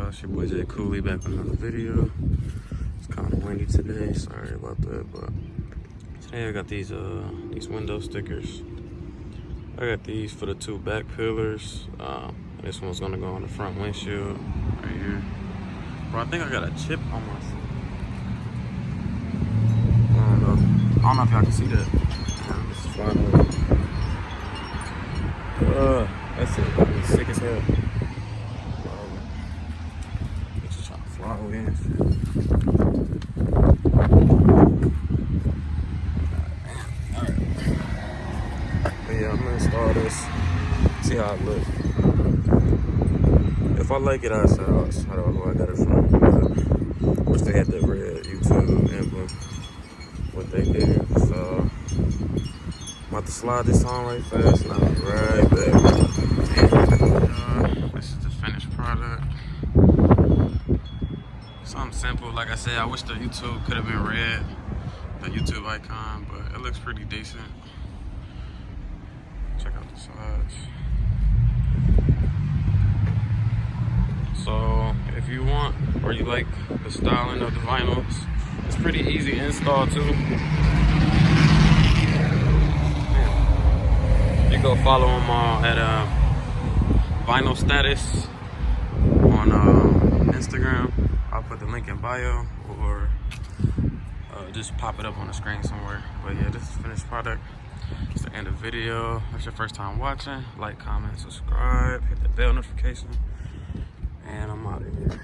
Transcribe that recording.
y'all? It's your boy j.koolii back with another video. It's kind of windy today, sorry about that, but today I got these window stickers. I got these for the two back pillars. This one's gonna go on the front windshield right here. Bro, I think I got a chip on my seat. I don't know if y'all can see that. This is flying away. That's it. I'm sick as hell. Just trying to fly away and shit. Alright. But yeah, I'm gonna install this. See how it looks. If I like it, I'll shout out who I got it from. Wish they had the red YouTube emblem. What they did. So I'm about to slide this on right fast and I'll be right back. This is the finished product. Something simple. Like I said, I wish the YouTube could have been red, the YouTube icon, but it looks pretty decent. Check out the sides. So if you want or you like the styling of the vinyls, it's pretty easy to install too. You go follow them at Vinyl Status on Instagram. I'll put the link in bio or just pop it up on the screen somewhere. But yeah, this is the finished product. It's the end of the video. If it's your first time watching, like, comment, subscribe, hit the bell notification, and I'm out of here.